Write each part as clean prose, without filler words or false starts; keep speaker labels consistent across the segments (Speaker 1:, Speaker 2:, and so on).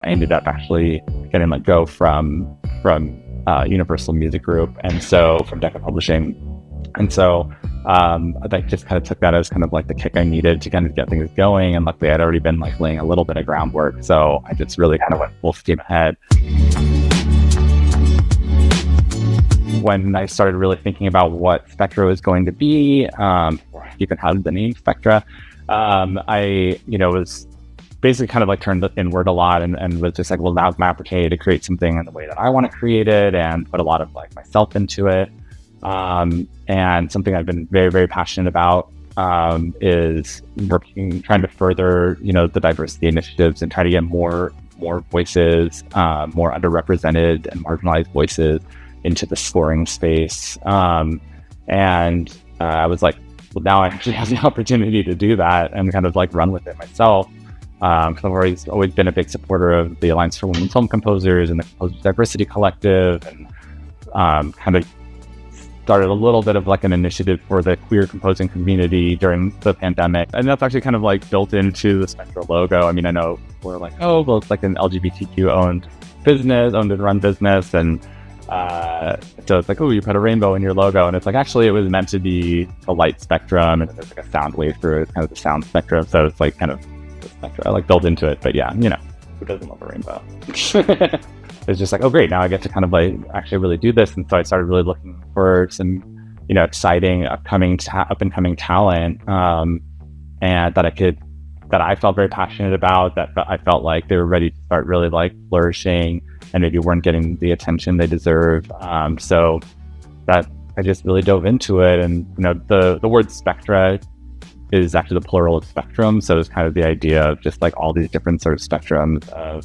Speaker 1: I ended up actually getting let go from Universal Music Group, and so from Decca Publishing. And so I just kind of took that as kind of like the kick I needed to kind of get things going. And luckily I'd already been like laying a little bit of groundwork. So I just really kind of went full steam ahead. When I started really thinking about what Spectra was going to be, or even how the name Spectra, I was basically kind of like turned inward a lot and was just like, well, now's my opportunity to create something in the way that I want to create it and put a lot of like myself into it. And something I've been very, very passionate about is trying to further, the diversity initiatives and try to get more voices, more underrepresented and marginalized voices into the scoring space. And I was like, well, now I actually have the opportunity to do that and kind of like run with it myself. Because I've always been a big supporter of the Alliance for Women Film Composers and the Composers Diversity Collective, and kind of started a little bit of like an initiative for the queer composing community during the pandemic. And that's actually kind of like built into the Spectra logo. I mean, I know we're like, oh, well, it's like an LGBTQ owned and run business. And so it's like, oh, you put a rainbow in your logo. And it's like, actually, it was meant to be a light spectrum. And there's like a sound wave through it. It's kind of the sound spectrum. So it's like kind of the Spectra, like built into it. But yeah, who doesn't love a rainbow? It's just like, oh, great. Now I get to kind of like actually really do this. And so I started really looking for some, exciting up and coming talent, and that I felt very passionate about, that I felt like they were ready to start really like flourishing and maybe weren't getting the attention they deserve. So that I just really dove into it. And, the word Spectra is actually the plural of spectrum. So it's kind of the idea of just like all these different sort of spectrums of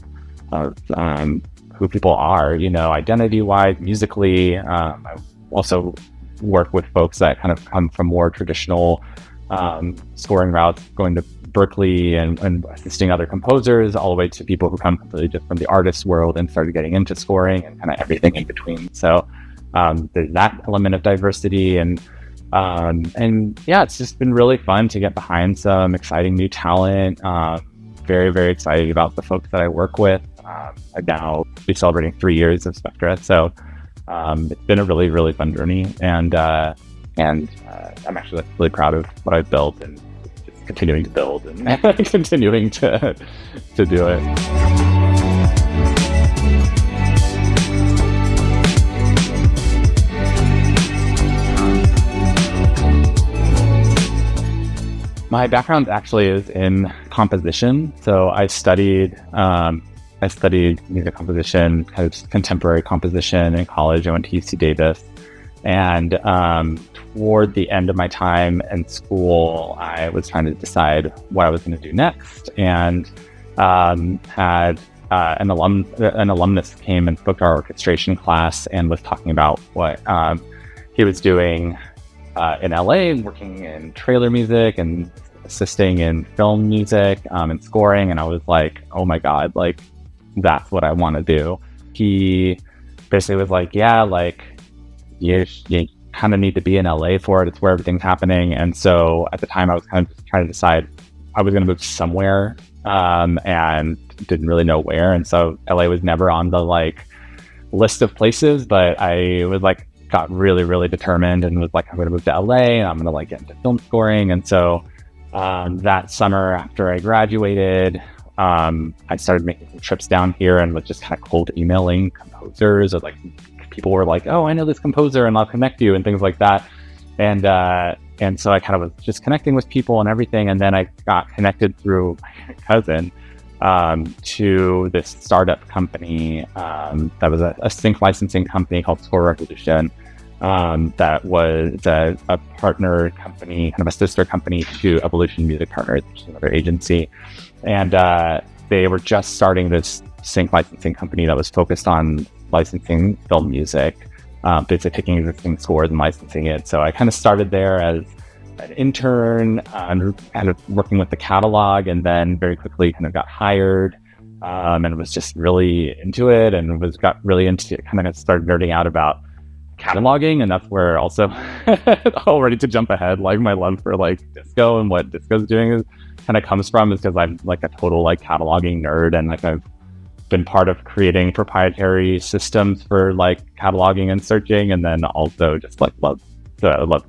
Speaker 1: who people are, identity-wise, musically. I also work with folks that kind of come from more traditional scoring routes, going to Berkeley and assisting other composers, all the way to people who come completely just from the artist world and started getting into scoring and kind of everything in between. So there's that element of diversity, and yeah, it's just been really fun to get behind some exciting new talent. Very, very excited about the folks that I work with. I've now be celebrating 3 years of Spectra, so it's been a really, really fun journey, and I'm actually really proud of what I've built and just continuing to build and continuing to do it. My background actually is in composition, so I studied music composition, kind of contemporary composition in college. I went to UC Davis, and toward the end of my time in school, I was trying to decide what I was going to do next, and had an alumnus came and spoke to our orchestration class and was talking about what he was doing in LA, working in trailer music and assisting in film music and scoring. And I was like, oh my God, like that's what I want to do. He basically was like, yeah, like you kind of need to be in LA for it. It's where everything's happening. And so at the time I was kind of just trying to decide I was going to move somewhere and didn't really know where. And so LA was never on the like list of places, but I was like, got really, really determined and was like, I'm going to move to LA and I'm going to like get into film scoring. And so that summer after I graduated, I started making some trips down here and was just kind of cold emailing composers, or like people were like, oh, I know this composer and I'll connect you and things like that. And so I kind of was just connecting with people and everything. And then I got connected through my cousin to this startup company that was a sync licensing company called Score Revolution. That was a partner company, kind of a sister company to Evolution Music Partners, which is another agency. And they were just starting this sync licensing company that was focused on licensing film music, basically taking existing scores and licensing it. So I kind of started there as an intern and kind of working with the catalog, and then very quickly kind of got hired and was just really into it, and got really into it, kind of started nerding out about cataloging. And that's where also already to jump ahead, like my love for like disco and what disco's doing is kind of comes from, is because I'm like a total like cataloging nerd, and like I've been part of creating proprietary systems for like cataloging and searching, and then also just like love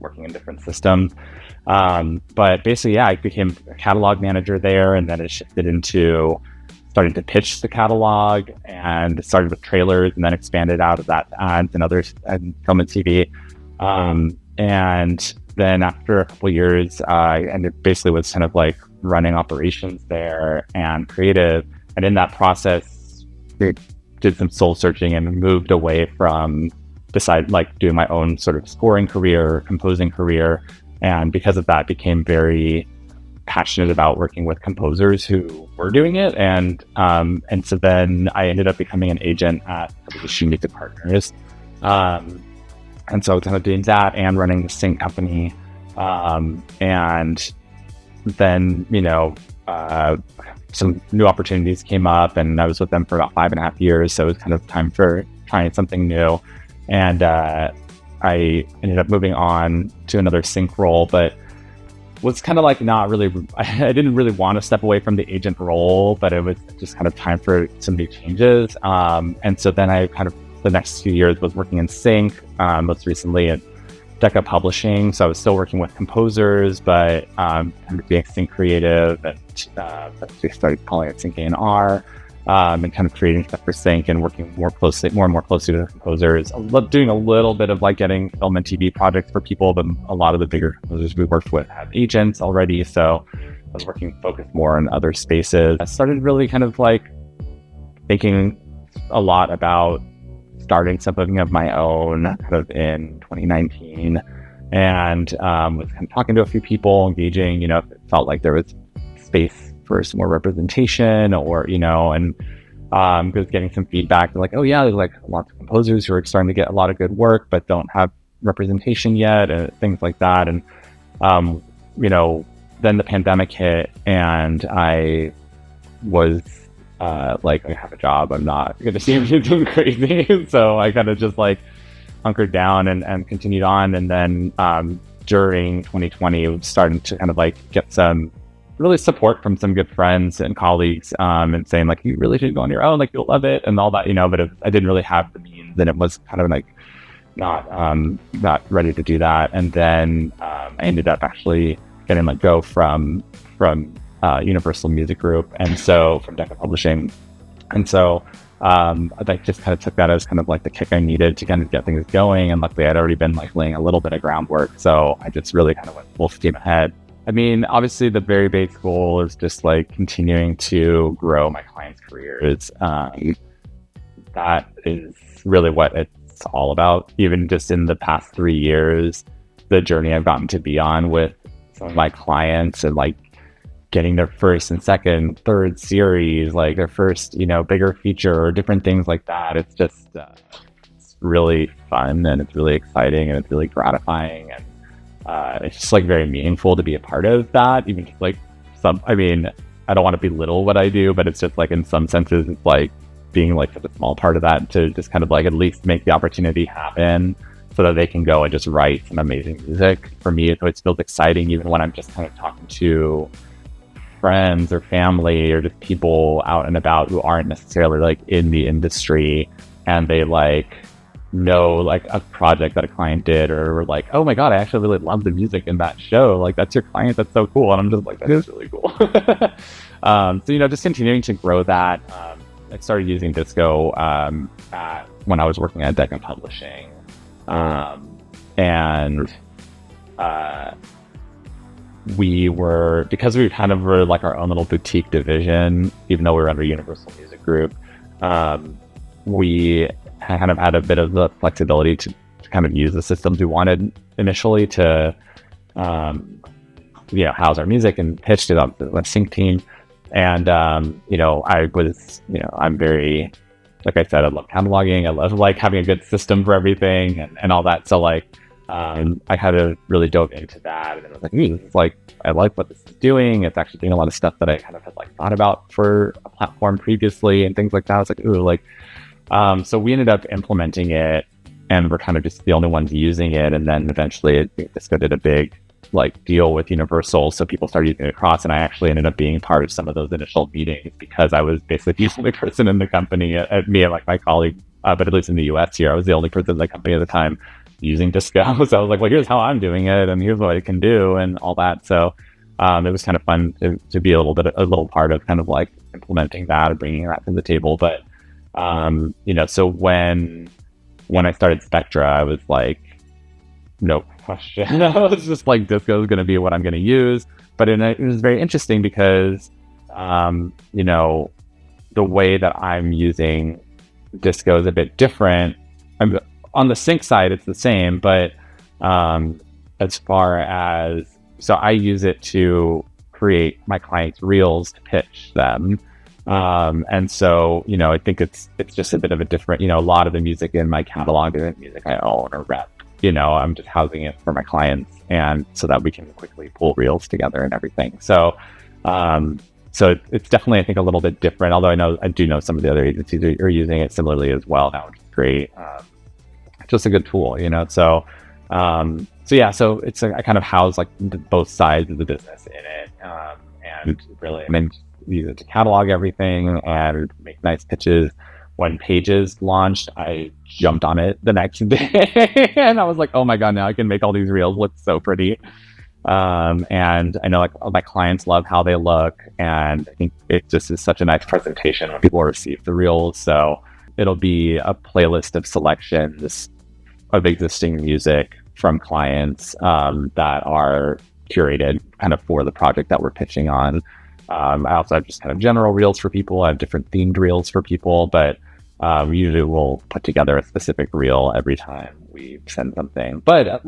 Speaker 1: working in different systems. But basically, I became a catalog manager there, and then it shifted into starting to pitch the catalog, and it started with trailers and then expanded out of that to ads and others and film and TV. And then after a couple of years, and it basically was kind of like running operations there and creative. And in that process, did some soul searching and moved away from like doing my own sort of scoring career, composing career. And because of that, became very passionate about working with composers who were doing it. And so then I ended up becoming an agent at Television Music Partners. And so kind of doing that and running the sync company. And then, some new opportunities came up, and I was with them for about 5.5 years. So it was kind of time for trying something new. And I ended up moving on to another sync role, but was kind of like not really, I didn't really want to step away from the agent role, but it was just kind of time for some new changes. And so then I kind of, the next few years was working in sync, most recently at Decca Publishing. So I was still working with composers, but kind of being sync creative, and we started calling it Sync A&R, and kind of creating stuff for sync and working more and more closely with the composers. Doing a little bit of like getting film and TV projects for people, but a lot of the bigger composers we worked with have agents already. So I was focused more on other spaces. I started really kind of like thinking a lot about starting something of my own kind of in 2019, and was kind of talking to a few people, engaging, if it felt like there was space for some more representation, or, and was getting some feedback like, oh yeah, there's like lots of composers who are starting to get a lot of good work, but don't have representation yet, and things like that. And, then the pandemic hit, and I was like, I have a job, I'm not going to see anything crazy. So I kind of just like hunkered down and continued on. And then during 2020, I was starting to kind of like get some really support from some good friends and colleagues, and saying like, you really should go on your own, like you'll love it and all that, but I didn't really have the means, and it was kind of like not ready to do that. And then I ended up actually getting let go from Universal Music Group, and so from Decca Publishing. And so I just kind of took that as kind of like the kick I needed to kind of get things going. And luckily I'd already been like laying a little bit of groundwork. So I just really kind of went full steam ahead. I mean, obviously the very base goal is just like continuing to grow my clients' careers. That is really what it's all about. Even just in the past 3 years, the journey I've gotten to be on with some of my clients, and like getting their first and second, third series, like their first, bigger feature or different things like that. It's just, it's really fun, and it's really exciting, and it's really gratifying. And it's just like very meaningful to be a part of that. Even just like I don't want to belittle what I do, but it's just like in some senses, it's like being like such a small part of that, to just kind of like at least make the opportunity happen so that they can go and just write some amazing music. For me, it always feels exciting, even when I'm just kind of talking to friends or family or just people out and about who aren't necessarily like in the industry, and they like know like a project that a client did, or were like, oh my god, I actually really love the music in that show, like that's your client, that's so cool. And I'm just like, that is really cool. So just continuing to grow that. I started using Disco when I was working at Decca Publishing, and because we kind of were like our own little boutique division, even though we were under Universal Music Group, we kind of had a bit of the flexibility to kind of use the systems we wanted initially to, house our music, and pitched it up to the sync team. And, I'm very, like I said, I love cataloging. I love like having a good system for everything and all that. So like, I kind of really dove into that, and I was like, this is like, I like what this is doing. It's actually doing a lot of stuff that I kind of had like thought about for a platform previously and things like that. I was like, so we ended up implementing it, and we're kind of just the only ones using it. And then eventually Disco did a big like deal with Universal, so people started using it across, and I actually ended up being part of some of those initial meetings because I was basically the only person in the company, me and like my colleague, but at least in the US here, I was the only person in the company at the time using Disco. So I was like, well, here's how I'm doing it, and here's what it can do, and all that. So it was kind of fun to be a little part of kind of like implementing that and bringing that to the table. But so when I started Spectra, I was like, no question. I was just like, Disco is going to be what I'm going to use. But it was very interesting because, the way that I'm using Disco is a bit different. On the sync side, it's the same, but as far as, so I use it to create my clients' reels to pitch them. And so, I think it's just a bit of a different, a lot of the music in my catalog isn't music I own or rep. I'm just housing it for my clients, and so that we can quickly pull reels together and everything. So, it's definitely, I think, a little bit different. Although I do know some of the other agencies are using it similarly as well now, which is great. Just a good tool, So it's I kind of house like both sides of the business in it, and really, use it to catalog everything and make nice pitches. When Pages launched, I jumped on it the next day, and I was like, "Oh my god! Now I can make all these reels look so pretty." And I know like all my clients love how they look, and I think it just is such a nice presentation when people receive the reels. So it'll be a playlist of selections of existing music from clients that are curated kind of for the project that we're pitching on. I also have just kind of general reels for people. I have different themed reels for people, but usually we'll put together a specific reel every time we send something. But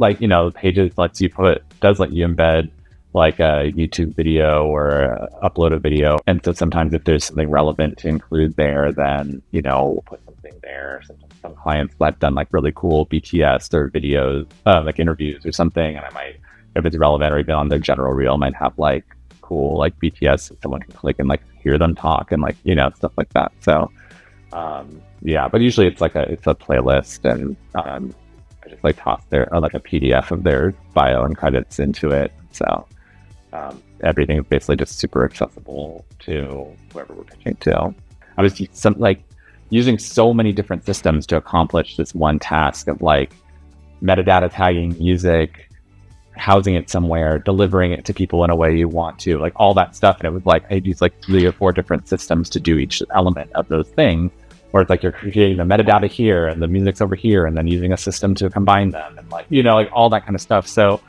Speaker 1: Pages does let you embed like a YouTube video or upload a video. And so sometimes if there's something relevant to include there, then, we'll put something there. Sometimes some clients have done like really cool BTS or videos, like interviews or something. And I might, if it's relevant or even on their general reel, might have like cool like BTS, someone can click and like hear them talk and like stuff like that. So but usually it's a playlist, and I just like toss like a PDF of their bio and credits into it. So everything is basically just super accessible to whoever we're pitching to. I was using so many different systems to accomplish this one task of like metadata tagging music, housing it somewhere, delivering it to people in a way you want to, like all that stuff. And it was like, I'd use like 3 or 4 different systems to do each element of those things, where it's like you're creating the metadata here and the music's over here, and then using a system to combine them, and like, like all that kind of stuff. So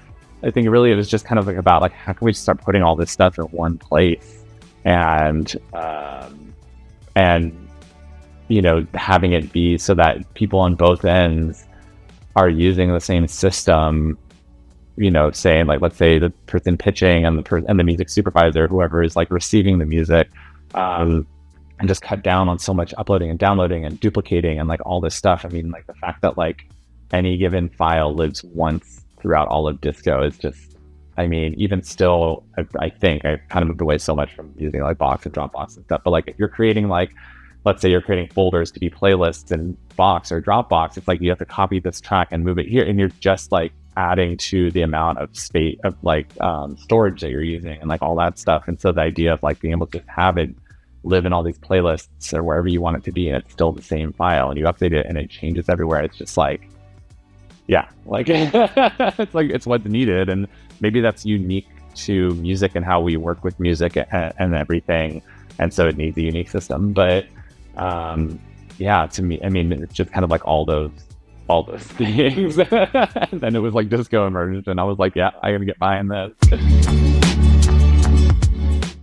Speaker 1: I think really it was just kind of like about like, how can we start putting all this stuff in one place and having it be so that people on both ends are using the same system, saying like, let's say the person pitching and the music supervisor, whoever is like receiving the music, and just cut down on so much uploading and downloading and duplicating and like all this stuff. Like the fact that like any given file lives once throughout all of Disco is just, even still, I think I've kind of moved away so much from using like Box and Dropbox and stuff. But like if you're creating like, let's say you're creating folders to be playlists in Box or Dropbox, it's like you have to copy this track and move it here, and you're just like adding to the amount of space of like storage that you're using and like all that stuff. And so the idea of like being able to have it live in all these playlists or wherever you want it to be, and it's still the same file, and you update it and it changes everywhere. It's just like, it's what's needed. And maybe that's unique to music and how we work with music and everything. And so it needs a unique system. But to me, it's just kind of like all those things. And then it was like Disco emerged, and I was like, yeah, I gotta get behind this.